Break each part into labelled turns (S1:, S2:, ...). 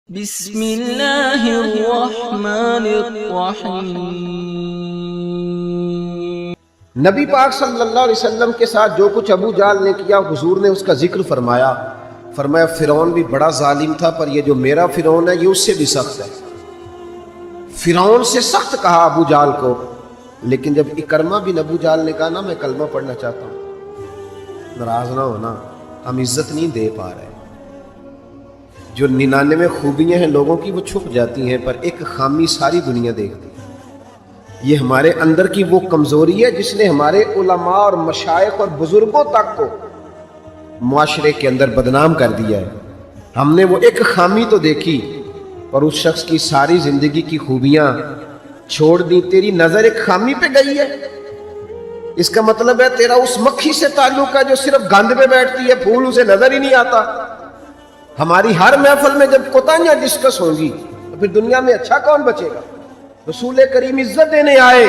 S1: بسم اللہ الرحمن الرحیم۔
S2: نبی پاک صلی اللہ علیہ وسلم کے ساتھ جو کچھ ابو جہل نے کیا حضور نے اس کا ذکر فرمایا فرعون بھی بڑا ظالم تھا، پر یہ جو میرا فرعون ہے یہ اس سے بھی سخت ہے۔ فرعون سے سخت کہا ابو جہل کو، لیکن جب اکرمہ بن ابو جہل نے کہا نا میں کلمہ پڑھنا چاہتا ہوں، ناراض نہ ہونا، ہم عزت نہیں دے پا رہے۔ جو 99 خوبیاں ہیں لوگوں کی وہ چھپ جاتی ہیں، پر ایک خامی ساری دنیا دیکھتی ہے۔ یہ ہمارے اندر کی وہ کمزوری ہے جس نے ہمارے علماء اور مشائخ اور بزرگوں تک کو معاشرے کے اندر بدنام کر دیا ہے۔ ہم نے وہ ایک خامی تو دیکھی، پر اس شخص کی ساری زندگی کی خوبیاں چھوڑ دی۔ تیری نظر ایک خامی پہ گئی ہے، اس کا مطلب ہے تیرا اس مکھی سے تعلق ہے جو صرف گند پہ بیٹھتی ہے، پھول اسے نظر ہی نہیں آتا۔ ہماری ہر محفل میں جب کوتاہیاں ڈسکس ہوں گی تو پھر دنیا میں اچھا کون بچے گا؟ رسول کریم عزت دینے آئے،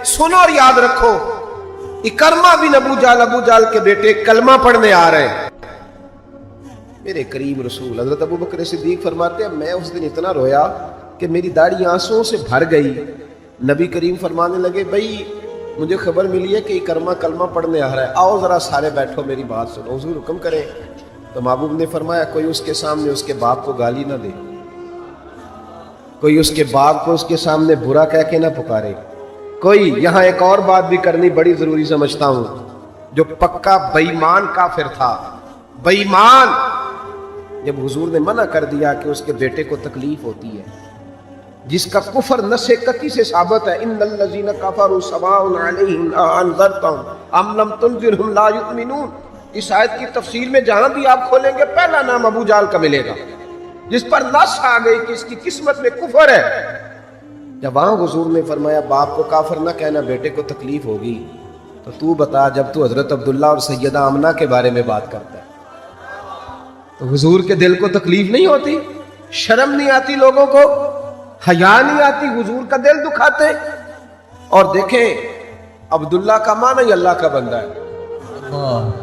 S2: سنو اور یاد رکھو، اکرمہ بن ابو جہل کے بیٹے کلمہ پڑھنے آ رہے ہیں۔ میرے کریم رسول حضرت ابو بکر صدیق فرماتے ہیں میں اس دن اتنا رویا کہ میری داڑھی آنسوؤں سے بھر گئی۔ نبی کریم فرمانے لگے بھائی مجھے خبر ملی ہے کہ اکرمہ کلمہ پڑھنے آ رہا ہے، آؤ ذرا سارے بیٹھو میری بات سنو، حضور حکم کریں۔ تو محبوب نے فرمایا کوئی اس کے سامنے اس کے باپ کو گالی نہ دے، کوئی اس کے باپ کو اس کے سامنے برا کہہ کے نہ پکارے، کوئی یہاں ایک اور بات بھی کرنی بڑی ضروری سمجھتا ہوں، جو پکا بے ایمان کافر تھا، بے ایمان، جب حضور نے منع کر دیا کہ اس کے بیٹے کو تکلیف ہوتی ہے، جس کا کفر نص قطعی سے ثابت ہے، ان الذین کفروا سواء علیہم انذرتهم ام لم تنذرهم لا یؤمنون۔ اس آیت کی تفسیر میں جہاں بھی آپ کھولیں گے پہلا نام ابو جہل کا ملے گا، جس پر نص آ گئی کہ اس کی قسمت میں کفر ہے۔ جب وہاں حضور نے فرمایا باپ کو کافر نہ کہنا، بیٹے کو تکلیف ہوگی، تو بتا جب تو حضرت عبداللہ اور سیدہ آمنہ کے بارے میں بات کرتا ہے تو حضور کے دل کو تکلیف نہیں ہوتی؟ شرم نہیں آتی لوگوں کو؟ حیا نہیں آتی؟ حضور کا دل دکھاتے؟ اور دیکھیں عبداللہ کا معنی ہی اللہ کا بندہ ہے،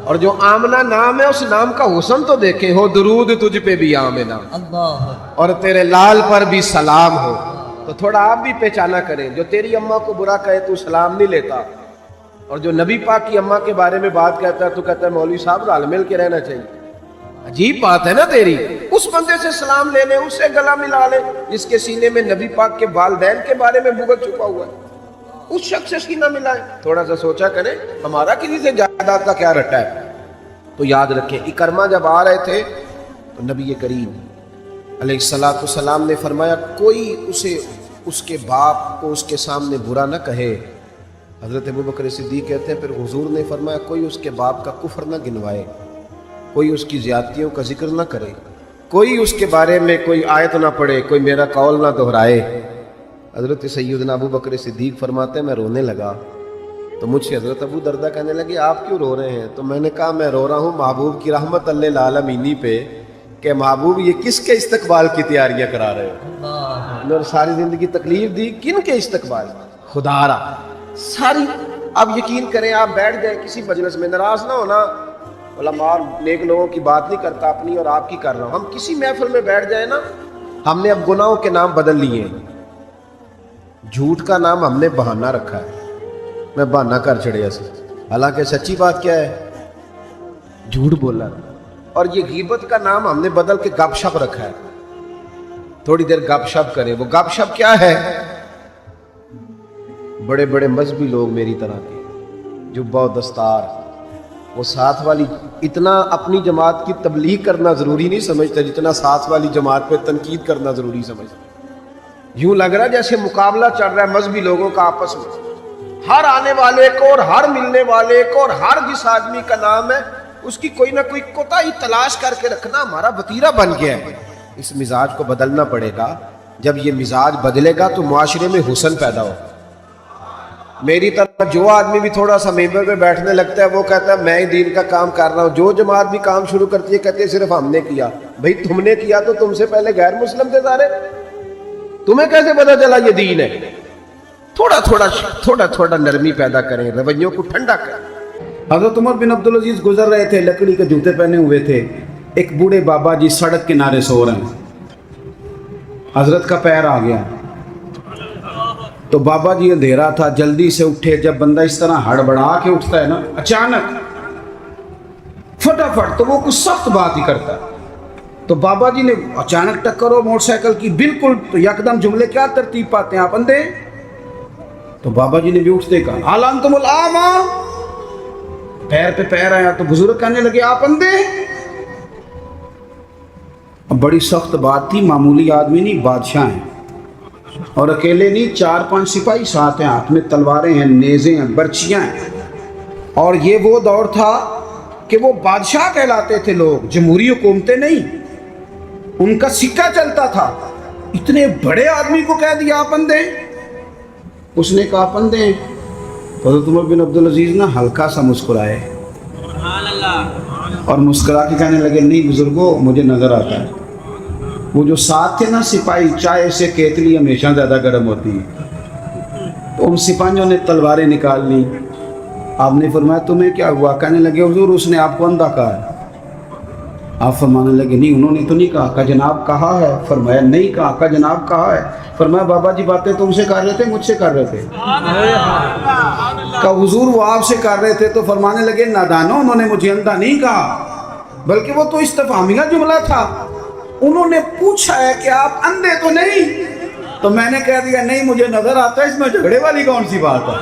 S2: اور جو آمنہ نام ہے اس نام کا حسن تو دیکھیں، ہو درود تجھ پہ بھی آمنہ اور تیرے لال پر بھی سلام ہو، تو تھوڑا آپ بھی پہچانا کریں۔ جو تیری اماں کو برا کہے تو سلام نہیں لیتا، اور جو نبی پاک کی اماں کے بارے میں بات کہتا ہے تو کہتا ہے مولوی صاحب رل مل کے رہنا چاہیے۔ عجیب بات ہے نا تیری، اس بندے سے سلام لے لے، اس سے گلا ملا لے جس کے سینے میں نبی پاک کے والدین کے بارے میں بغض چھپا ہوا ہے، اس شخص سے سینہ ملائے۔ تھوڑا سا سوچا کریں ہمارا کسی سے جائیداد کا کیا رٹا ہے۔ تو یاد رکھیں اکرمہ جب آ رہے تھے تو نبی کریم علیہ السلام نے فرمایا کوئی اسے اس کے باپ کو اس کے سامنے برا نہ کہے۔ حضرت ابو بکر صدیق کہتے ہیں پھر حضور نے فرمایا کوئی اس کے باپ کا کفر نہ گنوائے، کوئی اس کی زیادتیوں کا ذکر نہ کرے، کوئی اس کے بارے میں کوئی آیت نہ پڑھے، کوئی میرا قول نہ دہرائے۔ حضرت سیدنا ابو بکر صدیق فرماتے ہیں میں رونے لگا، تو مجھ سے حضرت ابو دردہ کہنے لگے آپ کیوں رو رہے ہیں؟ تو میں نے کہا میں رو رہا ہوں محبوب کی رحمت للعالمین پہ، کہ محبوب یہ کس کے استقبال کی تیاریاں کرا رہے ہو؟ اور ساری زندگی تکلیف دی کن کے استقبال؟ خدا را ساری۔ اب یقین کریں آپ بیٹھ گئے کسی مجلس میں، ناراض نہ ہونا، علماء اور نیک لوگوں کی بات نہیں کرتا، اپنی اور آپ کی کر رہا ہوں۔ ہم کسی محفل میں بیٹھ جائیں نا، ہم نے اب گناہوں کے نام بدل لیے ہیں۔ جھوٹ کا نام ہم نے بہانہ رکھا ہے، میں بہانہ کر چڑھیا سے، حالانکہ سچی بات کیا ہے؟ جھوٹ بولا۔ اور یہ غیبت کا نام ہم نے بدل کے گپ شپ رکھا ہے، تھوڑی دیر گپ شپ کریں۔ وہ گپ شپ کیا ہے؟ بڑے بڑے مذہبی لوگ میری طرح کے، جبہ و دستار، وہ ساتھ والی اتنا اپنی جماعت کی تبلیغ کرنا ضروری نہیں سمجھتا جتنا ساتھ والی جماعت پہ تنقید کرنا ضروری سمجھتا۔ یوں لگ رہا ہے جیسے مقابلہ چل رہا ہے مذہبی لوگوں کا آپس میں، ہر آنے والے کو اور ہر ملنے والے کو اور ہر جس آدمی کا نام ہے اس کی کوئی نہ کوئی کوتاہی تلاش کر کے رکھنا ہمارا وتیرہ بن گیا ہے۔ اس مزاج کو بدلنا پڑے گا۔ جب یہ مزاج بدلے گا تو معاشرے میں حسن پیدا ہو۔ میری طرح جو آدمی بھی تھوڑا سا ممبر پہ بیٹھنے لگتا ہے وہ کہتا ہے میں ہی دین کا کام کر رہا ہوں، جو جماعت بھی کام شروع کرتی ہے کہتے ہیں صرف ہم نے کیا۔ بھئی تم نے کیا تو تم سے پہلے غیر مسلم تھے سارے، تمہیں کیسے پتا چلا یہ دین ہے؟ تھوڑا تھوڑا نرمی پیدا کریں، رویوں کو ٹھنڈا کریں۔ حضرت عمر بن عبدالعزیز گزر رہے تھے، لکڑی کے جوتے پہنے ہوئے تھے، ایک بوڑھے بابا جی سڑک کنارے سو رہے ہیں،
S3: حضرت کا پیر آ گیا تو بابا جی اندھیرا تھا، جلدی سے اٹھے. جب بندہ اس طرح ہڑبڑا کے اٹھتا ہے نا اچانک فٹافٹ، تو وہ کچھ سخت بات ہی کرتا ہے. تو بابا جی نے اچانک ٹکر ہو موٹر سائیکل کی، بالکل تو یکدم جملے کیا ترتیب پاتے ہیں آپ اندھے. تو بابا جی نے بھی اٹھتے کہا الانتم الاعمى، پیر پہ پیر آیا تو بزرگ کہنے لگے آپ اندھے. اب بڑی سخت بات تھی، معمولی آدمی نہیں، بادشاہ ہیں، اور اکیلے نہیں، 4-5 سپاہی ساتھ ہیں، ہاتھ میں تلواریں ہیں، نیزیں ہیں، برچیاں ہیں. اور یہ وہ دور تھا کہ وہ بادشاہ کہلاتے تھے لوگ، جمہوری حکومتیں نہیں، ان کا سکہ چلتا تھا. اتنے بڑے آدمی کو کہہ دیا آپ اندھے. اس نے کہا آپ اندھے ہیں. حضرت عمر بن عبدالعزیز نا ہلکا سا مسکرائے اور مسکرا کے کہنے لگے نہیں بزرگوں، مجھے نظر آتا ہے. وہ جو ساتھ تھے نا سپاہی، چائے سے کیتلی ہمیشہ زیادہ گرم ہوتی ہے، تو ان سپاہیوں نے تلواریں نکال لی. آپ نے فرمایا تمہیں کیا ہوا؟ کہنے لگے حضور اس نے آپ کو اندھا کہا ہے. آپ فرمانے لگے نہیں انہوں نے تو نہیں کہا. کہا جناب کہا ہے. فرمایا نہیں کہا. کہا جناب کہا ہے. فرمایا بابا جی باتیں تم سے کر رہے تھے مجھ سے کر رہے تھے؟ کہا حضور وہ آپ سے کر رہے تھے. تو فرمانے لگے نادانو، انہوں نے مجھے اندھا نہیں کہا، بلکہ وہ تو استفہامیہ جملہ تھا. انہوں نے پوچھا ہے کہ آپ اندھے تو نہیں، تو میں نے کہہ دیا نہیں مجھے نظر آتا ہے. اس میں جھگڑے والی کون سی بات ہے؟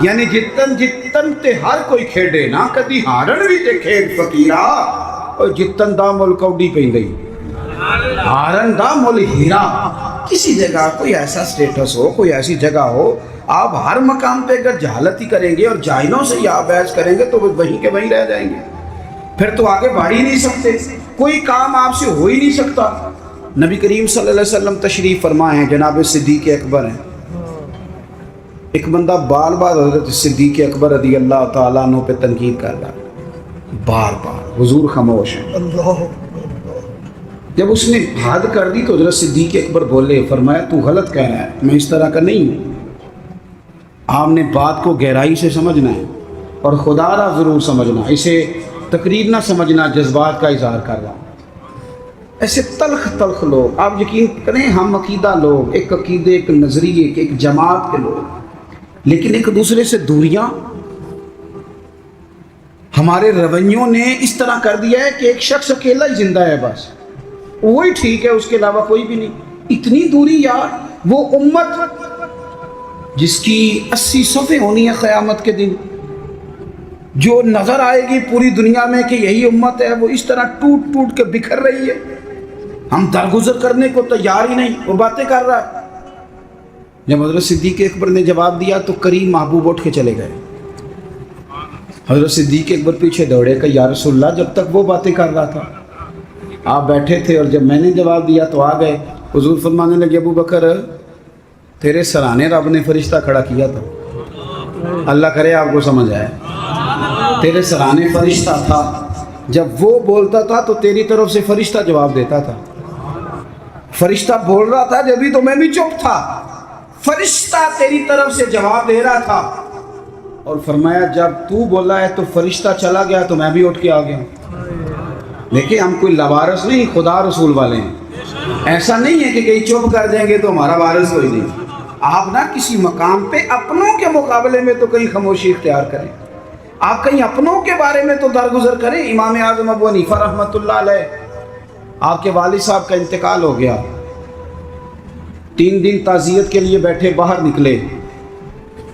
S3: یعنی جتن تے ہر کوئی کھیڑے نا، کدی ہارن بھی تے کھیڑ فقیرا، اور جتن دا مل کوڈی پہ گئی ہارن دا مل ہیرا. کسی جگہ کوئی ایسا سٹیٹس ہو، کوئی ایسی جگہ ہو، آپ ہر مقام پہ اگر جہالت ہی کریں گے اور جاہلوں سے ہی آپ بحث کریں گے تو وہ وہیں کے وہیں رہ جائیں گے، پھر تو آگے بڑھ ہی نہیں سکتے، کوئی کام آپ سے ہو ہی نہیں سکتا. نبی کریم صلی اللہ علیہ وسلم تشریف فرمائے ہیں، جناب صدیق اکبر ہیں. ایک بندہ بار بار حضرت صدیق اکبر رضی اللہ تعالیٰ عنہ پہ تنقید کر رہا ہے، بار بار. حضور خاموش ہیں. جب اس نے حد کر دی تو حضرت صدیق اکبر بولے، فرمایا تو غلط کہہ رہا ہے، میں اس طرح کا نہیں ہوں. آپ نے بات کو گہرائی سے سمجھنا ہے اور خدا را ضرور سمجھنا، اسے تقریر نہ سمجھنا جذبات کا اظہار کر رہا ہوں. ایسے تلخ تلخ لوگ، آپ یقین کریں ہم عقیدہ لوگ، ایک عقیدے ایک نظریے کے ایک جماعت کے لوگ، لیکن ایک دوسرے سے دوریاں. ہمارے رویوں نے اس طرح کر دیا ہے کہ ایک شخص اکیلا ہی زندہ ہے، بس وہی ٹھیک ہے، اس کے علاوہ کوئی بھی نہیں. اتنی دوری یار. وہ امت جس کی 80 صفیں ہونی ہے قیامت کے دن، جو نظر آئے گی پوری دنیا میں کہ یہی امت ہے، وہ اس طرح ٹوٹ ٹوٹ کے بکھر رہی ہے. ہم درگزر کرنے کو تیار ہی نہیں، وہ باتیں کر رہا ہے. جب حضرت صدیق اکبر نے جواب دیا تو کریم محبوب اٹھ کے چلے گئے. حضرت صدیق اکبر پیچھے دوڑے کہ یا رسول اللہ، جب تک وہ باتیں کر رہا تھا آپ بیٹھے تھے، اور جب میں نے جواب دیا تو آ گئے. حضور فرمانے لگے ابو بکر تیرے سرانے رب نے فرشتہ کھڑا کیا تھا. اللہ کرے آپ کو سمجھ آئے. تیرے سرانے فرشتہ تھا، جب وہ بولتا تھا تو تیری طرف سے فرشتہ جواب دیتا تھا. فرشتہ بول رہا تھا جبھی تو میں بھی چپ تھا، فرشتہ تیری طرف سے جواب دے رہا تھا. اور فرمایا جب تو بولا ہے تو فرشتہ چلا گیا تو میں بھی اٹھ کے آ گیا. دیکھیں ہم کوئی لوارث نہیں، خدا رسول والے ہیں. ایسا نہیں ہے کہ کہیں چپ کر جائیں گے تو ہمارا وارث کوئی نہیں. آپ نہ کسی مقام پہ اپنوں کے مقابلے میں تو کہیں خاموشی اختیار کریں، آپ کہیں اپنوں کے بارے میں تو درگزر کریں. امام اعظم ابو حنیفہ رحمۃ اللہ علیہ، آپ کے والد صاحب کا انتقال ہو گیا. 3 دن تعزیت کے لیے بیٹھے، باہر نکلے،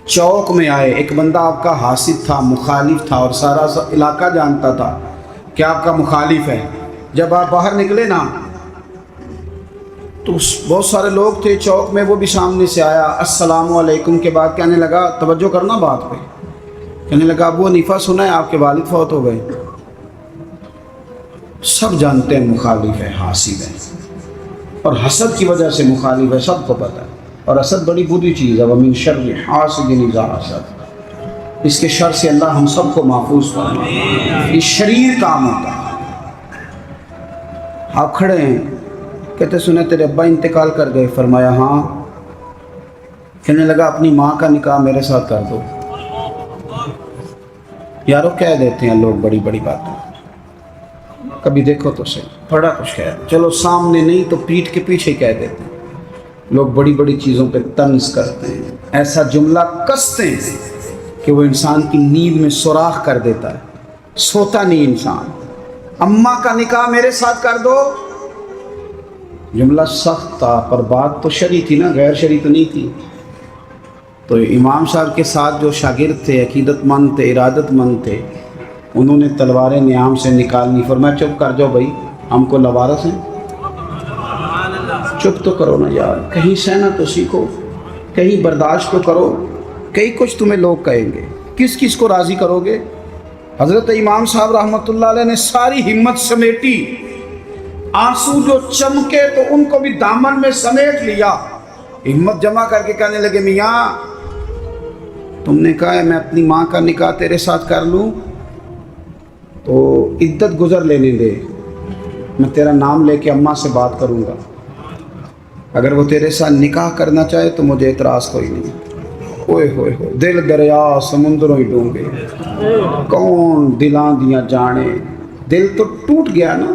S3: چوک میں آئے. ایک بندہ آپ کا حاسد تھا، مخالف تھا، اور سارا علاقہ جانتا تھا کہ آپ کا مخالف ہے. جب آپ باہر نکلے نا تو بہت سارے لوگ تھے چوک میں، وہ بھی سامنے سے آیا. السلام علیکم کے بعد کہنے لگا، توجہ کرنا بات پہ، کہنے لگا ابو حنیفہ سنا ہے آپ کے والد فوت ہو گئے. سب جانتے ہیں مخالف ہے، حاسد ہے، اور حسد کی وجہ سے مخالف ہے، سب کو پتہ ہے. اور حسد بڑی بری چیز ہے. وَمِن شَرِّ حَاسِدٍ إِذَا حَسَدَ، اس کے شر سے اللہ ہم سب کو محفوظ فرمائے. یہ شریر کام ہوتا ہے. آپ کھڑے ہیں، کہتے سنے تیرے ابا انتقال کر گئے. فرمایا ہاں. کہنے لگا اپنی ماں کا نکاح میرے ساتھ کر دو. یارو کہہ دیتے ہیں لوگ بڑی بڑی باتیں. کبھی دیکھو تو صحیح، بڑا کچھ کہہ دیں، چلو سامنے نہیں تو پیٹھ کے پیچھے کہہ دیتے ہیں۔ لوگ بڑی بڑی چیزوں پہ طنز کرتے ہیں، ایسا جملہ کستے ہیں کہ وہ انسان کی نیند میں سوراخ کر دیتا ہے، سوتا نہیں انسان۔ اماں کا نکاح میرے ساتھ کر دو، جملہ سخت تھا پر بات تو شرعی تھی نا، غیر شرعی تو نہیں تھی۔ تو امام صاحب کے ساتھ جو شاگرد تھے، عقیدت مند تھے، ارادت مند تھے، انہوں نے تلواریں نیام سے نکالنی، فرمایا چپ کر جاؤ بھائی، ہم کو لوارث ہیں، چپ تو کرو نا یار، کہیں سہنا تو سیکھو، کہیں برداشت تو کرو، کئی کچھ تمہیں لوگ کہیں گے، کس کس کو راضی کرو گے؟ حضرت امام صاحب رحمۃ اللہ علیہ نے ساری ہمت سمیٹی، آنسو جو چمکے تو ان کو بھی دامن میں سمیٹ لیا، ہمت جمع کر کے کہنے لگے میاں تم نے کہا ہے میں اپنی ماں کا نکاح تیرے ساتھ کر لوں تو عدت گزر لینے دے، میں تیرا نام لے کے اماں سے بات کروں گا، اگر وہ تیرے ساتھ نکاح کرنا چاہے تو مجھے اعتراض کوئی نہیں۔ اوئے ہوئے ہوئے، دل دریا سمندروں ہی ڈونگے، کون دلاں دیاں جانے، دل تو ٹوٹ گیا نا،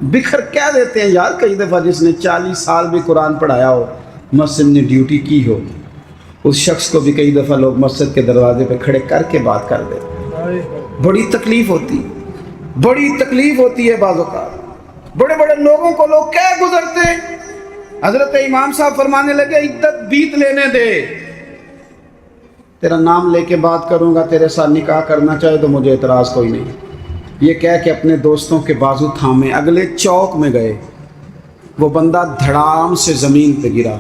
S3: بکھر کہہ دیتے ہیں یار۔ کئی دفعہ جس نے 40 سال بھی قرآن پڑھایا ہو، مسجد نے ڈیوٹی کی ہو، اس شخص کو بھی کئی دفعہ لوگ مسجد کے دروازے پہ کھڑے کر کے بات کر دیتے، بڑی تکلیف ہوتی، بڑی تکلیف ہوتی ہے بعض اوقات، بڑے بڑے لوگوں کو لوگ کہہ گزرتے ہیں۔ حضرت امام صاحب فرمانے لگے عدت بیت لینے دے، تیرا نام لے کے بات کروں گا، تیرے ساتھ نکاح کرنا چاہے تو مجھے اعتراض کوئی نہیں۔ یہ کہہ کے اپنے دوستوں کے بازو تھامے اگلے چوک میں گئے، وہ بندہ دھڑام سے زمین پہ گرا،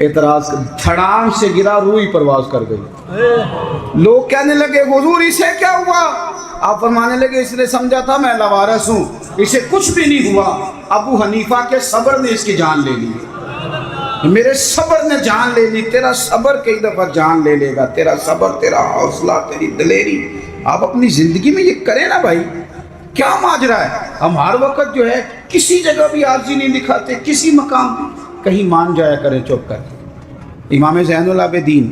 S3: اعتراض دھڑام سے گرا، روح پرواز کر گئی۔ لوگ کہنے لگے حضور اسے کیا ہوا؟ آپ فرمانے لگے اس نے سمجھا تھا میں لوارث ہوں، اسے کچھ بھی نہیں ہوا، ابو حنیفہ کے صبر نے اس کی جان لے لی، میرے صبر نے جان لے لی۔ تیرا صبر کئی دفعہ جان لے لے گا، تیرا صبر، تیرا حوصلہ، تیری دلیری۔ آپ اپنی زندگی میں یہ کریں نا بھائی، کیا ماجرا ہے؟ ہم ہر وقت جو ہے کسی جگہ بھی عاجزی نہیں دکھاتے، کسی مقام کہیں مان جایا کریں چپ کر۔ امام زین العابدین،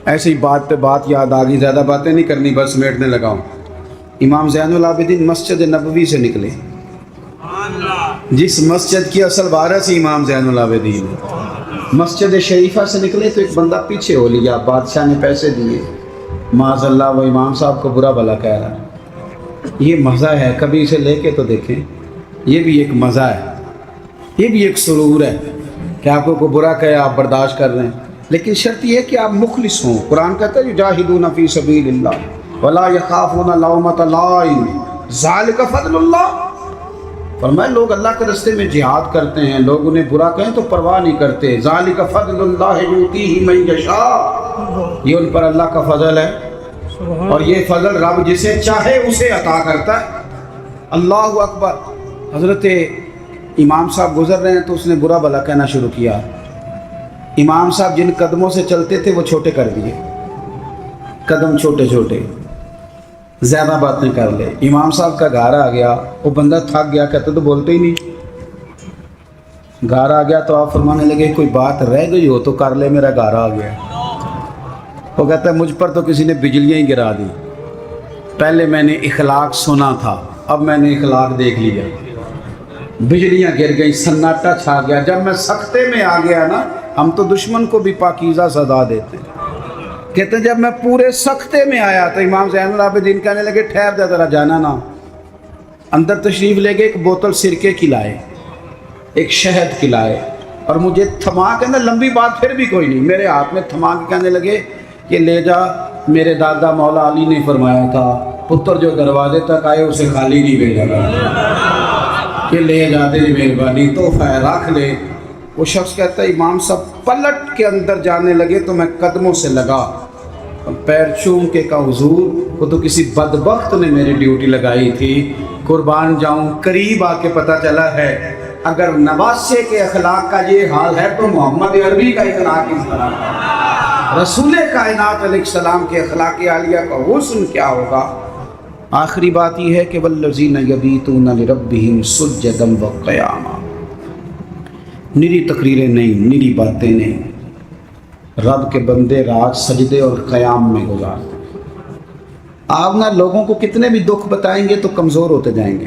S3: ایسے ہی بات پہ بات یاد آ گئی، زیادہ باتیں نہیں کرنی، بس سمیٹنے لگا ہوں۔ امام زین العابدین مسجد نبوی سے نکلے، جس مسجد کی اصل وارث امام زین العابدین، مسجد شریفہ سے نکلے تو ایک بندہ پیچھے ہو لیا، بادشاہ نے پیسے دیے، معاذ اللہ وہ امام صاحب کو برا بھلا کہہ رہا ہے۔ یہ مزہ ہے، کبھی اسے لے کے تو دیکھیں، یہ بھی ایک مزہ ہے، یہ بھی ایک سرور ہے کہ آپ کو کوئی برا کہے آپ برداشت کر رہے ہیں، لیکن شرط یہ ہے کہ آپ مخلص ہوں۔ قرآن کہتا ہے یجاہدون فی سبیل اللہ ولا یخافون لومۃ لائم ذالک فضل اللہ۔ فرمایا لوگ اللہ کے راستے میں جہاد کرتے ہیں، لوگ انہیں برا کہیں تو پرواہ نہیں کرتے، ذالک فضل اللہ یؤتیہ من یشاء، یہ ان پر اللہ کا فضل ہے، اور یہ فضل رب جسے چاہے اسے عطا کرتا ہے۔ اللہ اکبر۔ حضرت امام صاحب گزر رہے ہیں تو اس نے برا بھلا کہنا شروع کیا، امام صاحب جن قدموں سے چلتے تھے وہ چھوٹے کر دیے، قدم چھوٹے چھوٹے، زیادہ باتیں کر لے۔ امام صاحب کا گھر آ گیا، وہ بندہ تھک گیا، کہتے تو بولتے ہی نہیں، گھر آ گیا تو آپ فرمانے لگے کوئی بات رہ گئی ہو تو کر لے، میرا گھر آ گیا۔ وہ کہتا ہے مجھ پر تو کسی نے بجلیاں ہی گرا دی، پہلے میں نے اخلاق سنا تھا، اب میں نے اخلاق دیکھ لیا، بجلیاں گر گئی، سناٹا چھا گیا۔ جب میں سختے میں آ گیا نا، ہم تو دشمن کو بھی پاکیزہ سزا دیتے ہیں، کہتے ہیں جب میں پورے سختے میں آیا تو امام زین العابدین کہنے لگے ٹھہر جا ذرا، جانا نا۔ اندر تشریف لے گئے، ایک بوتل سرکے کی لائے، ایک شہد کی لائے، اور مجھے تھما کے، لمبی بات پھر بھی کوئی نہیں، میرے ہاتھ میں تھما کے کہنے لگے کہ لے جا، میرے دادا مولا علی نے فرمایا تھا پتر جو دروازے تک آئے اسے خالی نہیں بھیجا گا، کہ لے جا تیری مہربانی، تحفہ ہے رکھ لے۔ وہ شخص کہتا ہے امام صاحب پلٹ کے اندر جانے لگے تو میں قدموں سے لگا، پیر چوم کے کہا حضور وہ تو کسی بدبخت نے میری ڈیوٹی لگائی تھی، قربان جاؤں، قریب آ کے پتہ چلا ہے اگر نواسے کے اخلاق کا یہ حال ہے تو محمد عربی کا اخلاق اس طرح ہے، رسول کائنات علیہ السلام کے اخلاق عالیہ کا حسن کیا ہوگا۔ آخری بات یہ ہے کہ والذین یبیتون لربہم سجدا وقیاما، نری تقریریں نہیں، نری باتیں نہیں، رب کے بندے رات سجدے اور قیام میں گزارتے۔ آپ نہ لوگوں کو کتنے بھی دکھ بتائیں گے تو کمزور ہوتے جائیں گے،